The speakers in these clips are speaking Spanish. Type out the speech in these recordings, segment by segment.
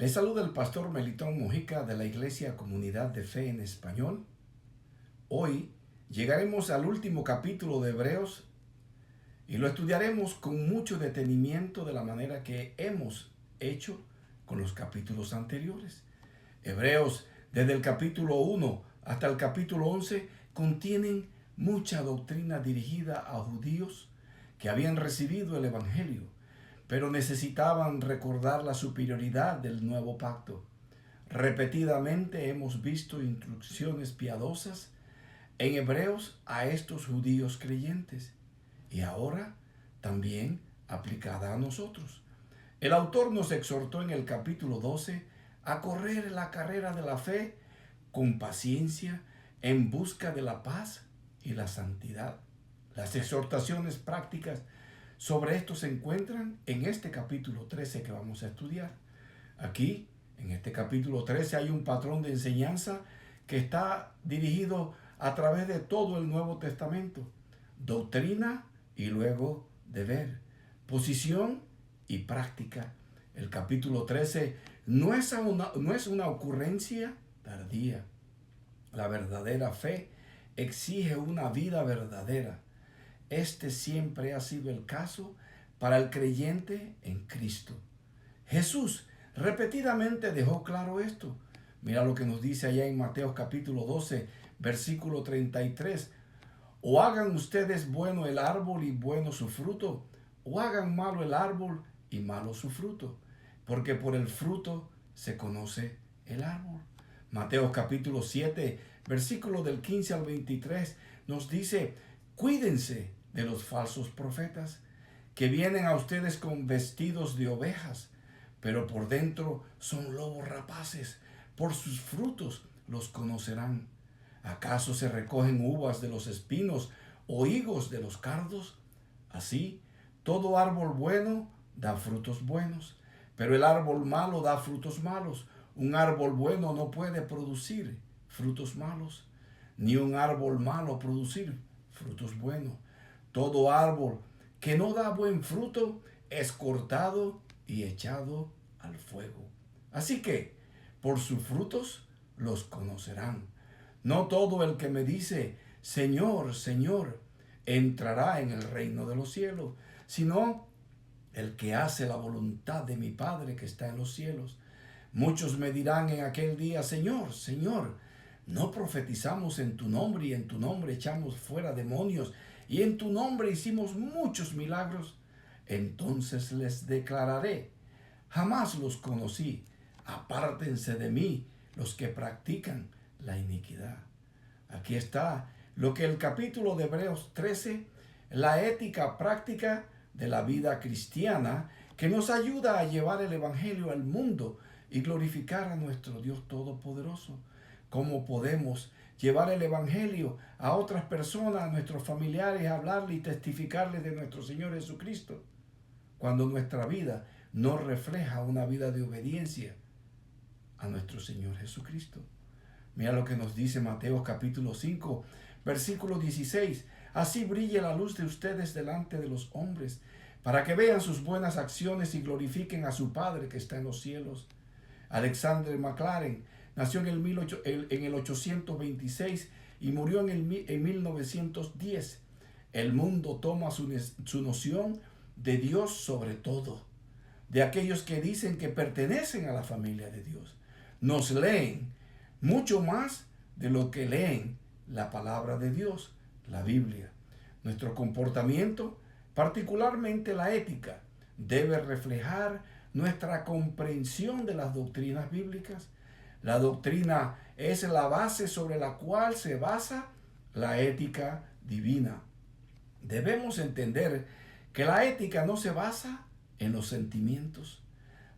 Les saluda el pastor Melitón Mojica de la Iglesia Comunidad de Fe en Español. Hoy llegaremos al último capítulo de Hebreos y lo estudiaremos con mucho detenimiento de la manera que hemos hecho con los capítulos anteriores. Hebreos, desde el capítulo 1 hasta el capítulo 11, contienen mucha doctrina dirigida a judíos que habían recibido el Evangelio, pero necesitaban recordar la superioridad del nuevo pacto. Repetidamente hemos visto instrucciones piadosas en Hebreos a estos judíos creyentes y ahora también aplicada a nosotros. El autor nos exhortó en el capítulo 12 a correr la carrera de la fe con paciencia en busca de la paz y la santidad. Las exhortaciones prácticas sobre esto se encuentran en este capítulo 13 que vamos a estudiar. Aquí, en este capítulo 13, hay un patrón de enseñanza que está dirigido a través de todo el Nuevo Testamento. Doctrina y luego deber. Posición y práctica. El capítulo 13 no es una ocurrencia tardía. La verdadera fe exige una vida verdadera. Este siempre ha sido el caso para el creyente en Cristo. Jesús repetidamente dejó claro esto. Mira lo que nos dice allá en Mateo capítulo 12, versículo 33. O hagan ustedes bueno el árbol y bueno su fruto, o hagan malo el árbol y malo su fruto, porque por el fruto se conoce el árbol. Mateo capítulo 7, versículo del 15 al 23 nos dice: cuídense de los falsos profetas que vienen a ustedes con vestidos de ovejas, pero por dentro son lobos rapaces. Por sus frutos los conocerán. ¿Acaso se recogen uvas de los espinos o higos de los cardos? Así, todo árbol bueno da frutos buenos, pero el árbol malo da frutos malos. Un árbol bueno no puede producir frutos malos, ni un árbol malo producir frutos buenos. Todo árbol que no da buen fruto es cortado y echado al fuego. Así que, por sus frutos los conocerán. No todo el que me dice, Señor, Señor, entrará en el reino de los cielos, sino el que hace la voluntad de mi Padre que está en los cielos. Muchos me dirán en aquel día, Señor, Señor, ¿no profetizamos en tu nombre y en tu nombre echamos fuera demonios y en tu nombre hicimos muchos milagros? Entonces les declararé, jamás los conocí, apártense de mí los que practican la iniquidad. Aquí está lo que el capítulo de Hebreos 13, la ética práctica de la vida cristiana, que nos ayuda a llevar el Evangelio al mundo y glorificar a nuestro Dios Todopoderoso. ¿Cómo podemos llevar el Evangelio a otras personas, a nuestros familiares, hablarle y testificarles de nuestro Señor Jesucristo, cuando nuestra vida no refleja una vida de obediencia a nuestro Señor Jesucristo? Mira lo que nos dice Mateo capítulo 5, versículo 16. Así brille la luz de ustedes delante de los hombres, para que vean sus buenas acciones y glorifiquen a su Padre que está en los cielos. Alexander McLaren nació en el 826 y murió en 1910. El mundo toma su noción de Dios sobre todo, de aquellos que dicen que pertenecen a la familia de Dios. Nos leen mucho más de lo que leen la palabra de Dios, la Biblia. Nuestro comportamiento, particularmente la ética, debe reflejar nuestra comprensión de las doctrinas bíblicas. La doctrina es la base sobre la cual se basa la ética divina. Debemos entender que la ética no se basa en los sentimientos.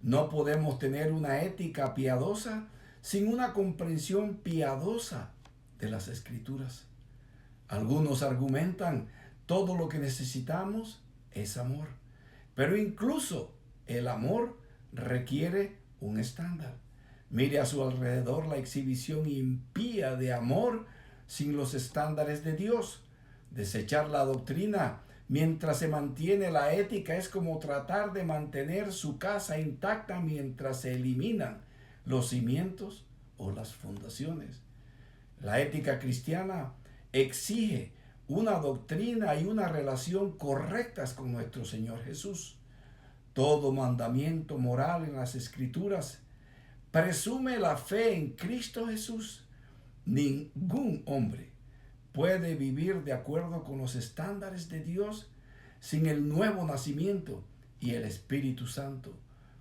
No podemos tener una ética piadosa sin una comprensión piadosa de las Escrituras. Algunos argumentan todo lo que necesitamos es amor, pero incluso el amor requiere un estándar. Mire a su alrededor la exhibición impía de amor sin los estándares de Dios. Desechar la doctrina mientras se mantiene la ética, es como tratar de mantener su casa intacta mientras se eliminan los cimientos o las fundaciones. La ética cristiana exige una doctrina y una relación correctas con nuestro Señor Jesús. Todo mandamiento moral en las Escrituras presume la fe en Cristo Jesús. Ningún hombre puede vivir de acuerdo con los estándares de Dios sin el nuevo nacimiento y el Espíritu Santo.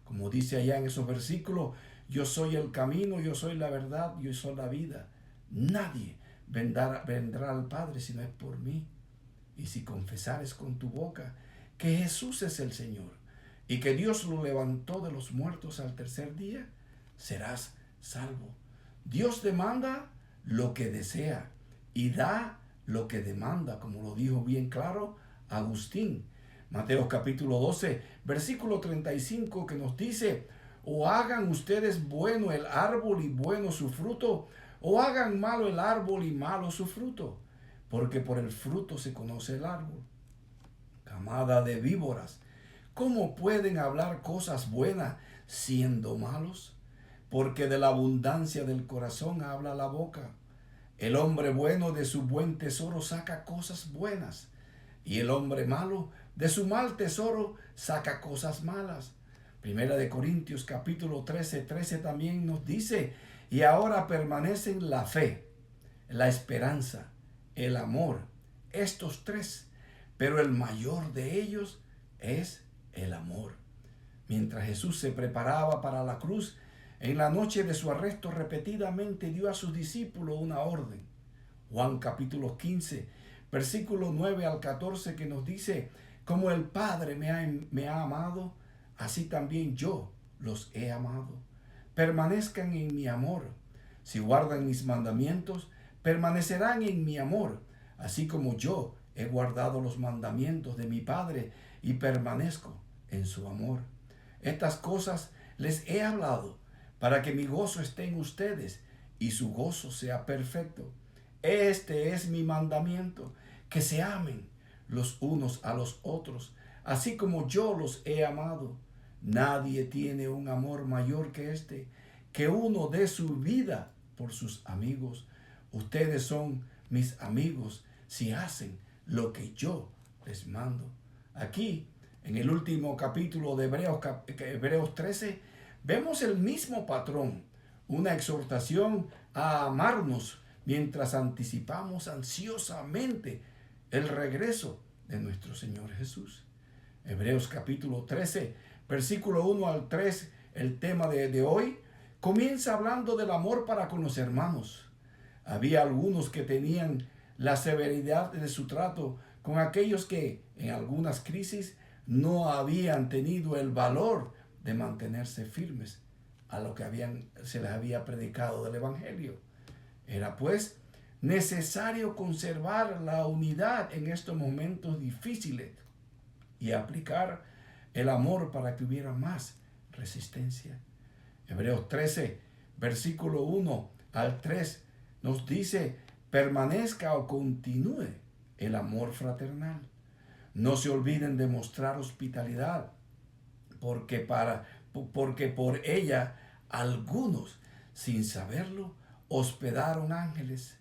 Como dice allá en esos versículos, yo soy el camino, yo soy la verdad, yo soy la vida. Nadie vendrá al Padre si no es por mí. Y si confesares con tu boca que Jesús es el Señor y que Dios lo levantó de los muertos al tercer día, serás salvo. Dios demanda lo que desea y da lo que demanda, como lo dijo bien claro Agustín. Mateo capítulo 12, versículo 35, que nos dice: o hagan ustedes bueno el árbol y bueno su fruto, o hagan malo el árbol y malo su fruto, porque por el fruto se conoce el árbol. Camada de víboras, ¿cómo pueden hablar cosas buenas siendo malos? Porque de la abundancia del corazón habla la boca. El hombre bueno de su buen tesoro saca cosas buenas, y el hombre malo de su mal tesoro saca cosas malas. Primera de Corintios capítulo 13 también nos dice: y ahora permanecen la fe, la esperanza, el amor, estos tres, pero el mayor de ellos es el amor. Mientras Jesús se preparaba para la cruz, en la noche de su arresto repetidamente dio a sus discípulos una orden. Juan capítulo 15, versículo 9 al 14, que nos dice: como el Padre me ha amado, así también yo los he amado. Permanezcan en mi amor. Si guardan mis mandamientos, permanecerán en mi amor, así como yo he guardado los mandamientos de mi Padre y permanezco en su amor. Estas cosas les he hablado para que mi gozo esté en ustedes y su gozo sea perfecto. Este es mi mandamiento, que se amen los unos a los otros, así como yo los he amado. Nadie tiene un amor mayor que este, que uno dé su vida por sus amigos. Ustedes son mis amigos si hacen lo que yo les mando. Aquí, en el último capítulo de Hebreos 13, vemos el mismo patrón, una exhortación a amarnos mientras anticipamos ansiosamente el regreso de nuestro Señor Jesús. Hebreos capítulo 13, versículo 1 al 3, el tema de hoy, comienza hablando del amor para con los hermanos. Había algunos que tenían la severidad de su trato con aquellos que en algunas crisis no habían tenido el valor de mantenerse firmes a lo que se les había predicado del Evangelio. Era pues necesario conservar la unidad en estos momentos difíciles y aplicar el amor para que hubiera más resistencia. Hebreos 13, versículo 1 al 3 nos dice: permanezca o continúe el amor fraternal. No se olviden de mostrar hospitalidad, porque por ella algunos, sin saberlo, hospedaron ángeles.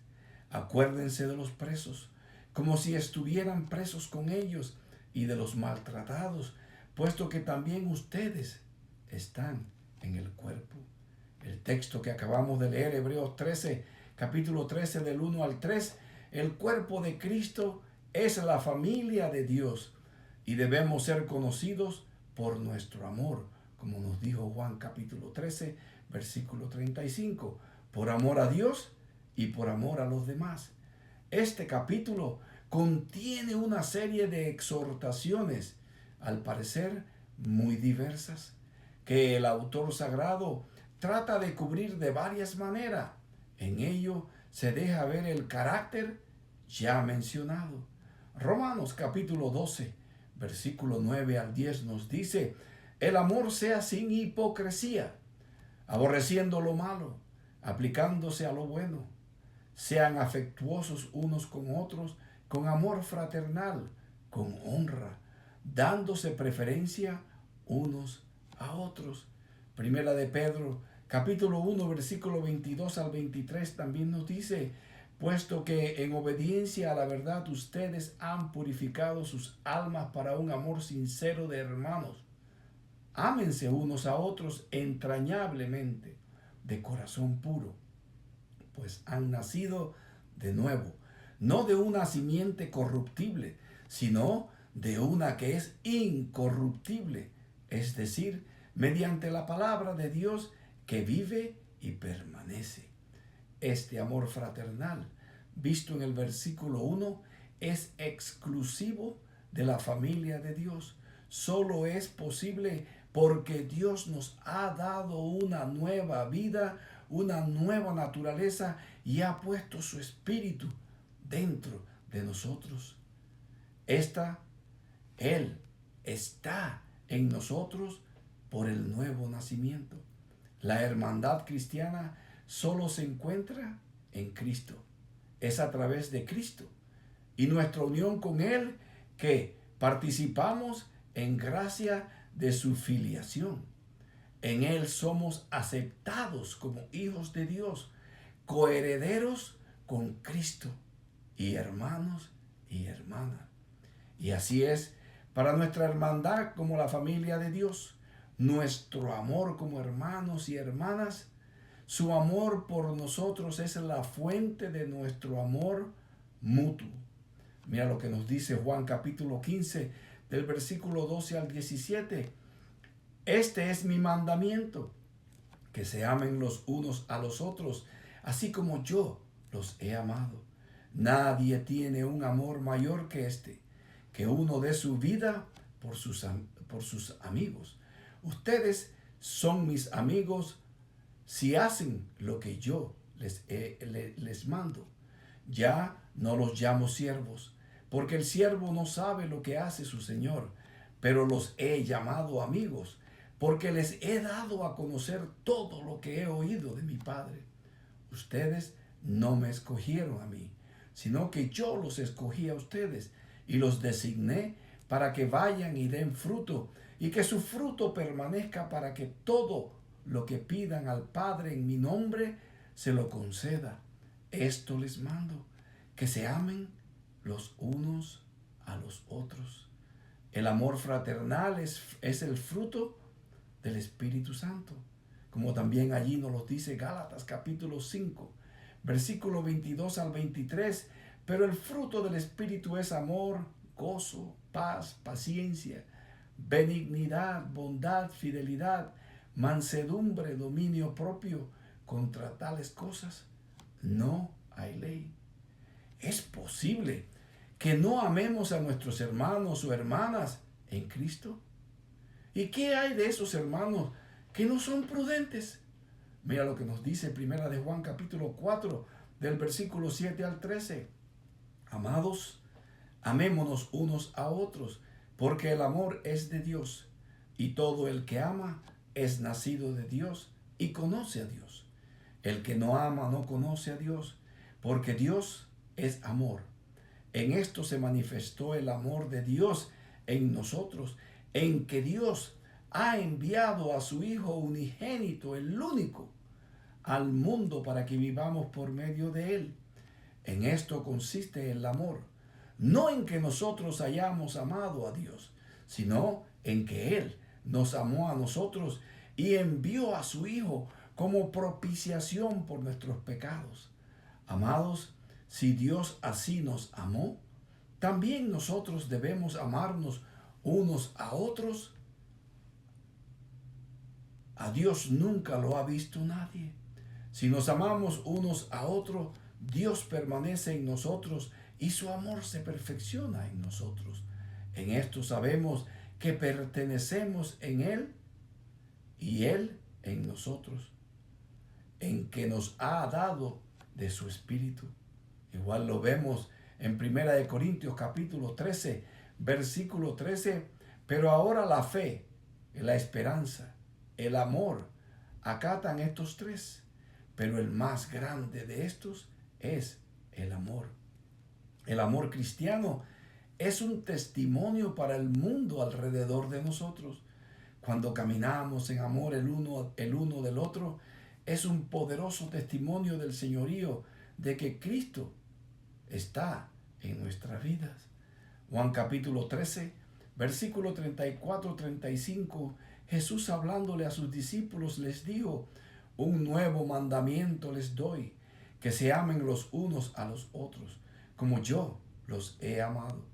Acuérdense de los presos, como si estuvieran presos con ellos, y de los maltratados, puesto que también ustedes están en el cuerpo. El texto que acabamos de leer, Hebreos 13, capítulo 13, del 1 al 3, el cuerpo de Cristo es la familia de Dios y debemos ser conocidos por nuestro amor, como nos dijo Juan capítulo 13, versículo 35, por amor a Dios y por amor a los demás. Este capítulo contiene una serie de exhortaciones, al parecer muy diversas, que el autor sagrado trata de cubrir de varias maneras. En ello se deja ver el carácter ya mencionado. Romanos capítulo 12, versículo 9 al 10 nos dice: el amor sea sin hipocresía, aborreciendo lo malo, aplicándose a lo bueno. Sean afectuosos unos con otros con amor fraternal, con honra, dándose preferencia unos a otros. Primera de Pedro, capítulo 1, versículo 22 al 23 también nos dice: puesto que en obediencia a la verdad ustedes han purificado sus almas para un amor sincero de hermanos, ámense unos a otros entrañablemente, de corazón puro, pues han nacido de nuevo, no de una simiente corruptible, sino de una que es incorruptible, es decir, mediante la palabra de Dios que vive y permanece. Este amor fraternal, visto en el versículo 1, es exclusivo de la familia de Dios. Solo es posible porque Dios nos ha dado una nueva vida, una nueva naturaleza, y ha puesto su espíritu dentro de nosotros. Él está en nosotros por el nuevo nacimiento. La hermandad cristiana solo se encuentra en Cristo. Es a través de Cristo y nuestra unión con Él que participamos en gracia de su filiación. En Él somos aceptados como hijos de Dios, coherederos con Cristo y hermanos y hermanas. Y así es para nuestra hermandad como la familia de Dios, nuestro amor como hermanos y hermanas. Su amor por nosotros es la fuente de nuestro amor mutuo. Mira lo que nos dice Juan capítulo 15, del versículo 12 al 17. Este es mi mandamiento, que se amen los unos a los otros, así como yo los he amado. Nadie tiene un amor mayor que este, que uno dé su vida por sus amigos. Ustedes son mis amigos si hacen lo que yo les mando. Ya no los llamo siervos, porque el siervo no sabe lo que hace su señor, pero los he llamado amigos, porque les he dado a conocer todo lo que he oído de mi Padre. Ustedes no me escogieron a mí, sino que yo los escogí a ustedes y los designé para que vayan y den fruto, y que su fruto permanezca, para que todo lo que pidan al Padre en mi nombre se lo conceda. Esto les mando, que se amen los unos a los otros. El amor fraternal es el fruto del Espíritu Santo, como también allí nos lo dice Gálatas capítulo 5, versículo 22 al 23. Pero el fruto del Espíritu es amor, gozo, paz, paciencia, benignidad, bondad, fidelidad, mansedumbre, dominio propio. Contra tales cosas no hay ley. Es posible que no amemos a nuestros hermanos o hermanas en Cristo. ¿Y qué hay de esos hermanos que no son prudentes? Mira lo que nos dice Primera de Juan capítulo 4, del versículo 7 al 13. Amados, amémonos unos a otros, porque el amor es de Dios, y todo el que ama es nacido de Dios y conoce a Dios. El que no ama no conoce a Dios, porque Dios es amor. En esto se manifestó el amor de Dios en nosotros, en que Dios ha enviado a su Hijo unigénito, el único, al mundo para que vivamos por medio de Él. En esto consiste el amor, no en que nosotros hayamos amado a Dios, sino en que Él nos amó a nosotros y envió a su Hijo como propiciación por nuestros pecados. Amados, si Dios así nos amó, también nosotros debemos amarnos unos a otros. A Dios nunca lo ha visto nadie. Si nos amamos unos a otros, Dios permanece en nosotros y su amor se perfecciona en nosotros. En esto sabemos que pertenecemos en Él y Él en nosotros, en que nos ha dado de su Espíritu. Igual lo vemos en 1 Corintios capítulo 13, versículo 13. Pero ahora la fe, la esperanza, el amor acatan estos tres, pero el más grande de estos es el amor. El amor cristiano es un testimonio para el mundo alrededor de nosotros. Cuando caminamos en amor el uno del otro, es un poderoso testimonio del señorío de que Cristo está en nuestras vidas. Juan capítulo 13, versículo 34-35, Jesús hablándole a sus discípulos les dijo: un nuevo mandamiento les doy, que se amen los unos a los otros, como yo los he amado.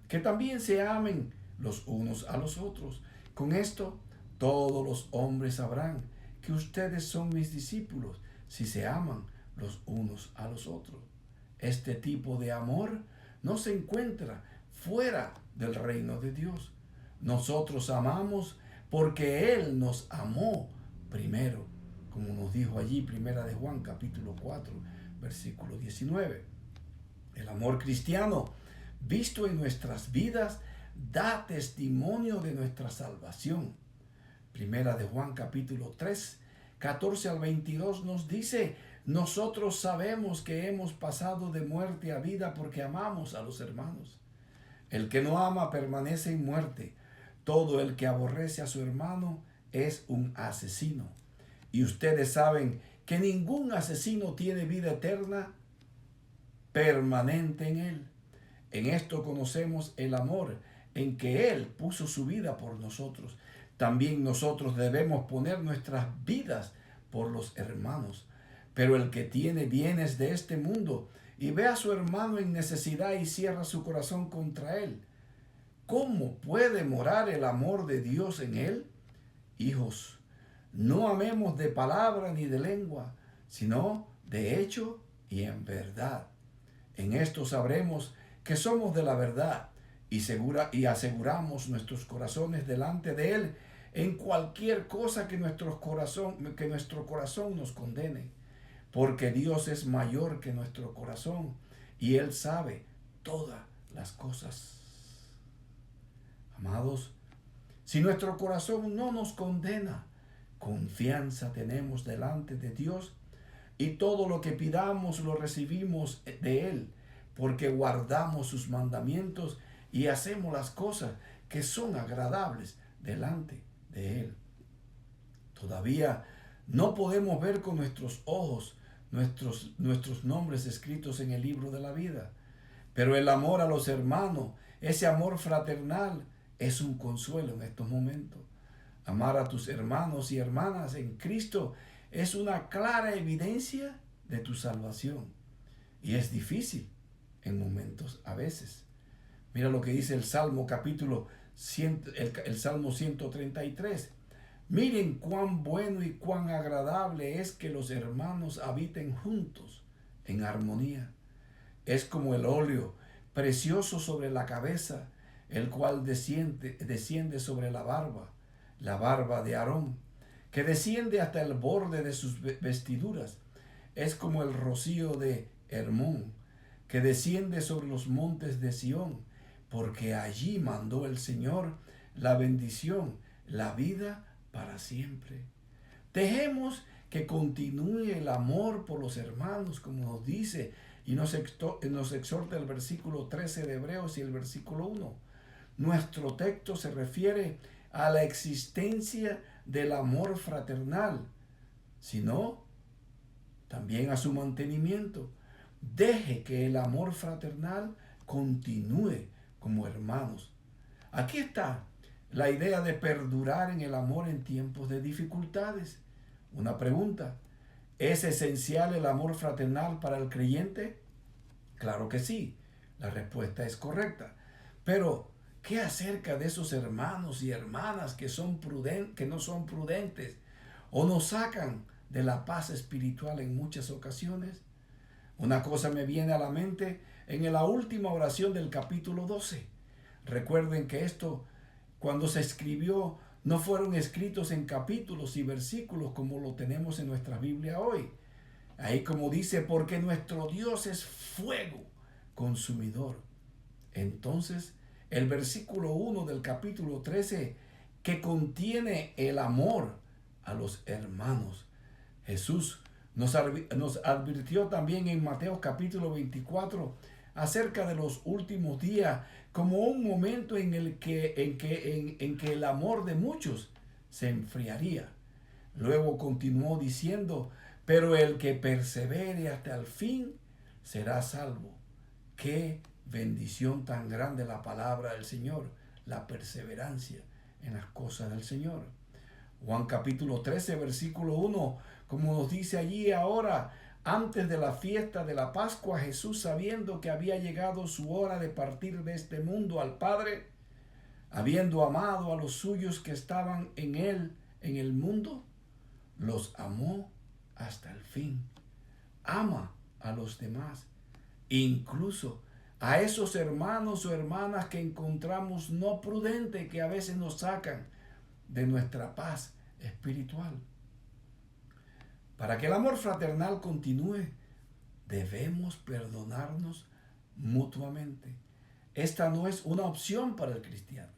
Que también se amen los unos a los otros. Con esto todos los hombres sabrán que ustedes son mis discípulos, si se aman los unos a los otros. Este tipo de amor no se encuentra fuera del reino de Dios. Nosotros amamos porque Él nos amó primero, como nos dijo allí Primera de Juan capítulo 4, versículo 19. El amor cristiano visto en nuestras vidas da testimonio de nuestra salvación. Primera de Juan capítulo 3, 14 al 22 nos dice: nosotros sabemos que hemos pasado de muerte a vida porque amamos a los hermanos. El que no ama permanece en muerte. Todo el que aborrece a su hermano es un asesino. Y ustedes saben que ningún asesino tiene vida eterna permanente en él. En esto conocemos el amor, en que Él puso su vida por nosotros. También nosotros debemos poner nuestras vidas por los hermanos. Pero el que tiene bienes de este mundo y ve a su hermano en necesidad y cierra su corazón contra él, ¿cómo puede morar el amor de Dios en él? Hijos, no amemos de palabra ni de lengua, sino de hecho y en verdad. En esto sabremos que somos de la verdad y aseguramos nuestros corazones delante de Él en cualquier cosa que nuestro corazón nos condene. Porque Dios es mayor que nuestro corazón y Él sabe todas las cosas. Amados, si nuestro corazón no nos condena, confianza tenemos delante de Dios y todo lo que pidamos lo recibimos de Él, porque guardamos sus mandamientos y hacemos las cosas que son agradables delante de Él. Todavía no podemos ver con nuestros ojos nuestros nombres escritos en el libro de la vida, pero el amor a los hermanos, ese amor fraternal, es un consuelo en estos momentos. Amar a tus hermanos y hermanas en Cristo es una clara evidencia de tu salvación. Y es difícil en momentos a veces. Mira lo que dice el Salmo capítulo 100, el Salmo 133. Miren cuán bueno y cuán agradable es que los hermanos habiten juntos en armonía. Es como el óleo precioso sobre la cabeza, el cual desciende sobre la barba de Aarón, que desciende hasta el borde de sus vestiduras. Es como el rocío de Hermón, que desciende sobre los montes de Sión, porque allí mandó el Señor la bendición, la vida para siempre. Dejemos que continúe el amor por los hermanos, como nos dice y nos exhorta el versículo 13 de Hebreos y el versículo 1. Nuestro texto se refiere a la existencia del amor fraternal, sino también a su mantenimiento. Deje que el amor fraternal continúe como hermanos. Aquí está la idea de perdurar en el amor en tiempos de dificultades. Una pregunta: ¿es esencial el amor fraternal para el creyente? Claro que sí, la respuesta es correcta. Pero, ¿qué acerca de esos hermanos y hermanas que no son prudentes o nos sacan de la paz espiritual en muchas ocasiones? Una cosa me viene a la mente en la última oración del capítulo 12. Recuerden que esto, cuando se escribió, no fueron escritos en capítulos y versículos como lo tenemos en nuestra Biblia hoy. Ahí como dice, porque nuestro Dios es fuego consumidor. Entonces, el versículo 1 del capítulo 13, que contiene el amor a los hermanos. Jesús nos advirtió también en Mateo capítulo 24 acerca de los últimos días como un momento en que el amor de muchos se enfriaría. Luego continuó diciendo, pero el que persevere hasta el fin será salvo. Qué bendición tan grande la palabra del Señor, la perseverancia en las cosas del Señor. Juan capítulo 13, versículo 1, como nos dice allí ahora, antes de la fiesta de la Pascua, Jesús, sabiendo que había llegado su hora de partir de este mundo al Padre, habiendo amado a los suyos que estaban en él, en el mundo, los amó hasta el fin. Ama a los demás, incluso a esos hermanos o hermanas que encontramos no prudentes, que a veces nos sacan de nuestra paz espiritual. Para que el amor fraternal continúe, debemos perdonarnos mutuamente. Esta no es una opción para el cristiano.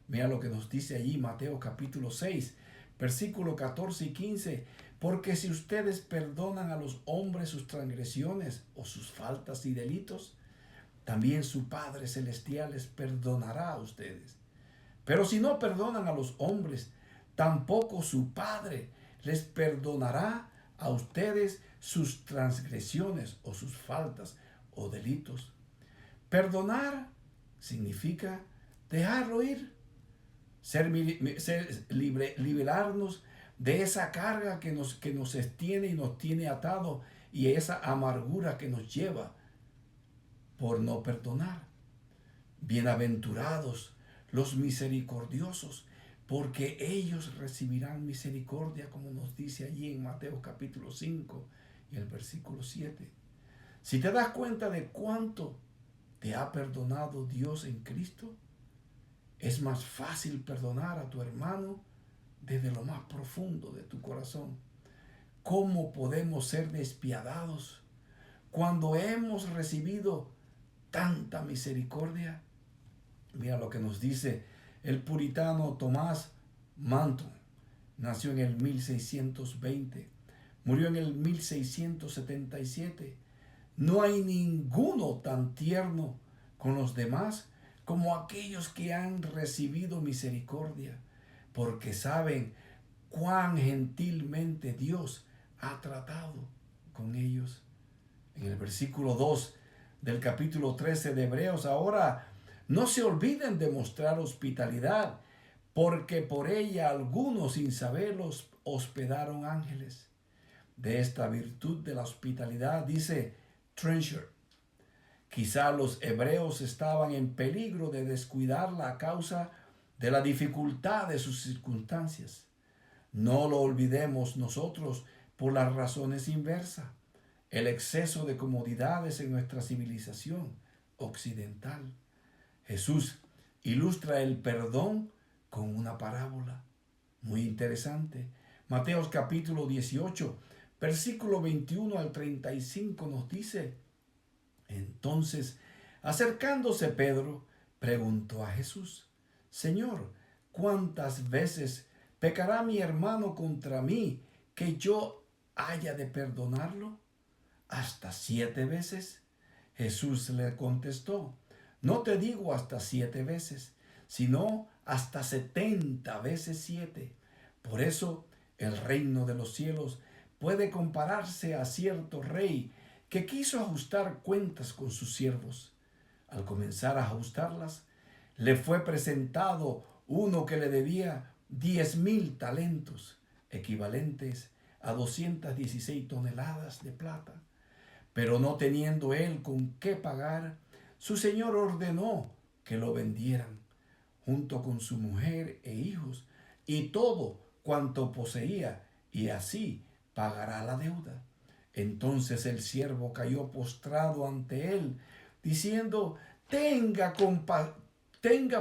Mira lo que nos dice allí Mateo capítulo 6, versículo 14 y 15. Porque si ustedes perdonan a los hombres sus transgresiones o sus faltas y delitos, también su Padre Celestial les perdonará a ustedes. Pero si no perdonan a los hombres, tampoco su Padre les perdonará a ustedes sus transgresiones o sus faltas o delitos. Perdonar significa dejarlo ir, liberarnos de esa carga que nos extiende y nos tiene atado, y esa amargura que nos lleva por no perdonar. Bienaventurados los misericordiosos, porque ellos recibirán misericordia, como nos dice allí en Mateo capítulo 5 y el versículo 7. Si te das cuenta de cuánto te ha perdonado Dios en Cristo, es más fácil perdonar a tu hermano desde lo más profundo de tu corazón. ¿Cómo podemos ser despiadados cuando hemos recibido tanta misericordia? Mira lo que nos dice el puritano Tomás Manton. Nació en el 1620, murió en el 1677. No hay ninguno tan tierno con los demás como aquellos que han recibido misericordia, porque saben cuán gentilmente Dios ha tratado con ellos. En el versículo 2 del capítulo 13 de Hebreos, ahora no se olviden de mostrar hospitalidad, porque por ella algunos sin saberlos hospedaron ángeles. De esta virtud de la hospitalidad dice Trencher: quizá los hebreos estaban en peligro de descuidarla a causa de la dificultad de sus circunstancias. No lo olvidemos nosotros por las razones inversas: el exceso de comodidades en nuestra civilización occidental. Jesús ilustra el perdón con una parábola muy interesante. Mateo capítulo 18, versículo 21 al 35 nos dice: entonces, acercándose Pedro, preguntó a Jesús: Señor, ¿cuántas veces pecará mi hermano contra mí que yo haya de perdonarlo? ¿Hasta 7 veces? Jesús le contestó: no te digo hasta 7 veces, sino hasta 70 veces 7. Por eso el reino de los cielos puede compararse a cierto rey que quiso ajustar cuentas con sus siervos. Al comenzar a ajustarlas, le fue presentado uno que le debía 10,000 talentos, equivalentes a 216 toneladas de plata. Pero no teniendo él con qué pagar, su señor ordenó que lo vendieran, junto con su mujer e hijos, y todo cuanto poseía, y así pagará la deuda. Entonces el siervo cayó postrado ante él, diciendo: tenga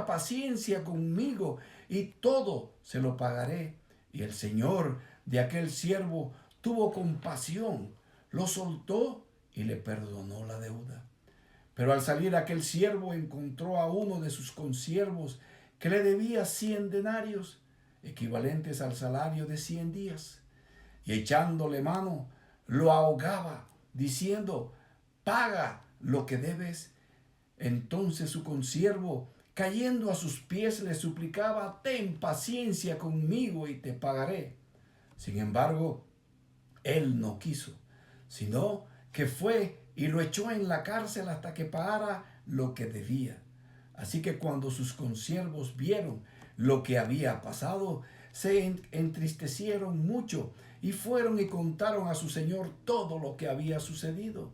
paciencia conmigo, y todo se lo pagaré. Y el señor de aquel siervo tuvo compasión, lo soltó y le perdonó la deuda. Pero al salir aquel siervo encontró a uno de sus consiervos que le debía 100 denarios, equivalentes al salario de 100 días. Y echándole mano, lo ahogaba, diciendo: paga lo que debes? Entonces su consiervo, cayendo a sus pies, le suplicaba: ten paciencia conmigo y te pagaré. Sin embargo, él no quiso, sino que fue y lo echó en la cárcel hasta que pagara lo que debía. Así que cuando sus consiervos vieron lo que había pasado, se entristecieron mucho y fueron y contaron a su señor todo lo que había sucedido.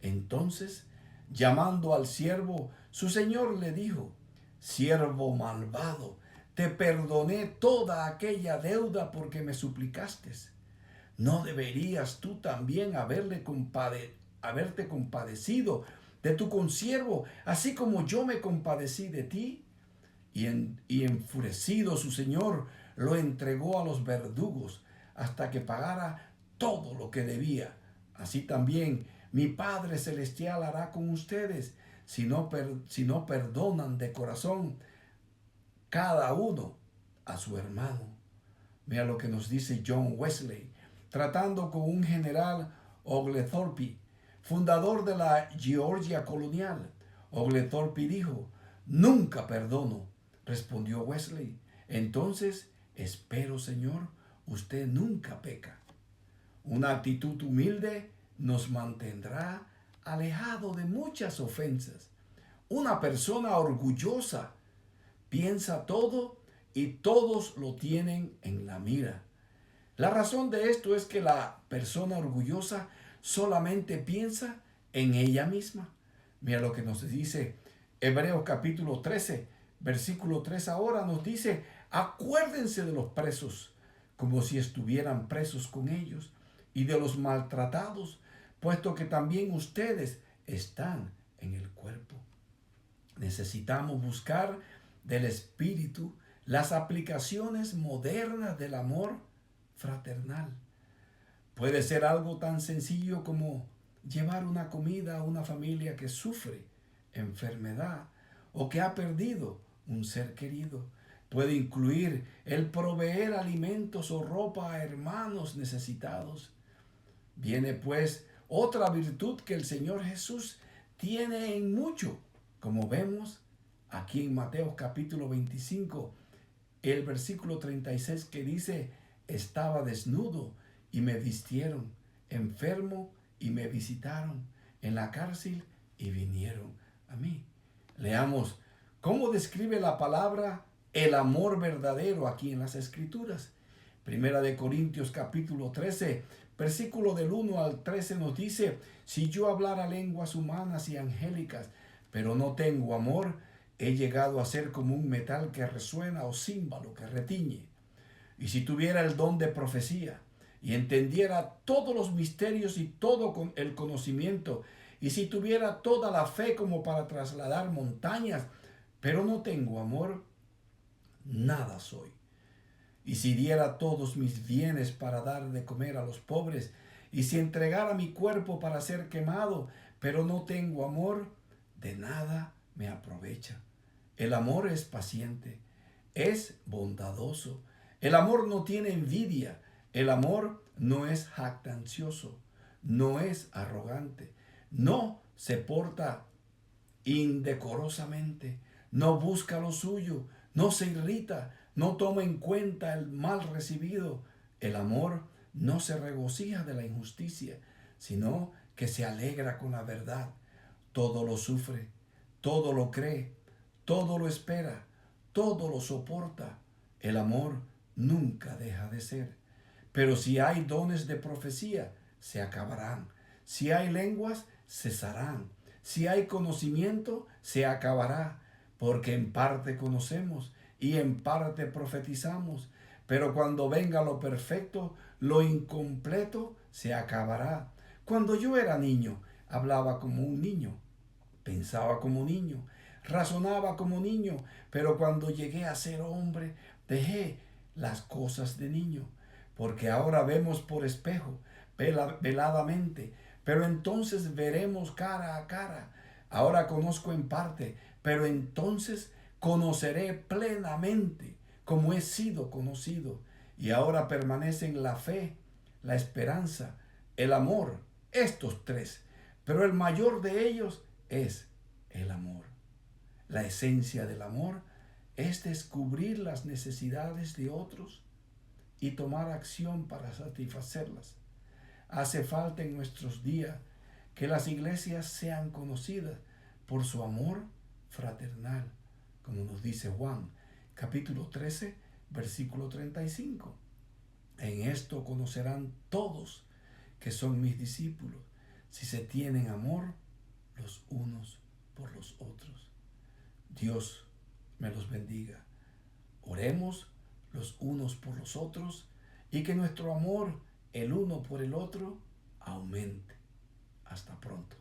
Entonces, llamando al siervo, su señor le dijo: siervo malvado, te perdoné toda aquella deuda porque me suplicaste. ¿No deberías tú también haberte compadecido de tu consiervo, así como yo me compadecí de ti? Y enfurecido su señor lo entregó a los verdugos hasta que pagara todo lo que debía. Así también mi Padre Celestial hará con ustedes si no perdonan de corazón cada uno a su hermano. Mira lo que nos dice John Wesley, tratando con un general Oglethorpe, fundador de la Georgia colonial. Oglethorpe dijo: nunca perdono. Respondió Wesley: entonces espero, Señor, usted nunca peca. Una actitud humilde nos mantendrá alejado de muchas ofensas. Una persona orgullosa piensa todo y todos lo tienen en la mira. La razón de esto es que la persona orgullosa solamente piensa en ella misma. Mira lo que nos dice Hebreos capítulo 13, versículo 3 ahora nos dice: acuérdense de los presos como si estuvieran presos con ellos, y de los maltratados, puesto que también ustedes están en el cuerpo. Necesitamos buscar del Espíritu las aplicaciones modernas del amor fraternal. Puede ser algo tan sencillo como llevar una comida a una familia que sufre enfermedad o que ha perdido un ser querido. Puede incluir el proveer alimentos o ropa a hermanos necesitados. Viene pues otra virtud que el Señor Jesús tiene en mucho, como vemos aquí en Mateo capítulo 25, el versículo 36, que dice: estaba desnudo y me vistieron, enfermo y me visitaron, en la cárcel y vinieron a mí. Leamos cómo describe la palabra el amor verdadero aquí en las Escrituras. Primera de Corintios capítulo 13, versículo del 1 al 13 nos dice: si yo hablara lenguas humanas y angélicas, pero no tengo amor, he llegado a ser como un metal que resuena o címbalo que retiñe. Y si tuviera el don de profecía y entendiera todos los misterios y todo con el conocimiento, y si tuviera toda la fe como para trasladar montañas, pero no tengo amor, nada soy. Y si diera todos mis bienes para dar de comer a los pobres, y si entregara mi cuerpo para ser quemado, pero no tengo amor, de nada me aprovecha. El amor es paciente, es bondadoso. El amor no tiene envidia. El amor no es jactancioso, no es arrogante, no se porta indecorosamente, no busca lo suyo, no se irrita, no toma en cuenta el mal recibido. El amor no se regocija de la injusticia, sino que se alegra con la verdad. Todo lo sufre, todo lo cree, todo lo espera, todo lo soporta. El amor nunca deja de ser. Pero si hay dones de profecía, se acabarán. Si hay lenguas, cesarán. Si hay conocimiento, se acabará. Porque en parte conocemos y en parte profetizamos. Pero cuando venga lo perfecto, lo incompleto se acabará. Cuando yo era niño, hablaba como un niño, pensaba como niño, razonaba como niño, pero cuando llegué a ser hombre, dejé las cosas de niño, porque ahora vemos por espejo, veladamente, pero entonces veremos cara a cara. Ahora conozco en parte, pero entonces conoceré plenamente como he sido conocido. Y ahora permanecen la fe, la esperanza, el amor, estos tres, pero el mayor de ellos es el amor. La esencia del amor es descubrir las necesidades de otros y tomar acción para satisfacerlas. Hace falta en nuestros días que las iglesias sean conocidas por su amor fraternal, como nos dice Juan, capítulo 13, versículo 35. En esto conocerán todos que son mis discípulos, si se tienen amor los unos por los otros. Dios me los bendiga. Oremos los unos por los otros y que nuestro amor el uno por el otro aumente. Hasta pronto.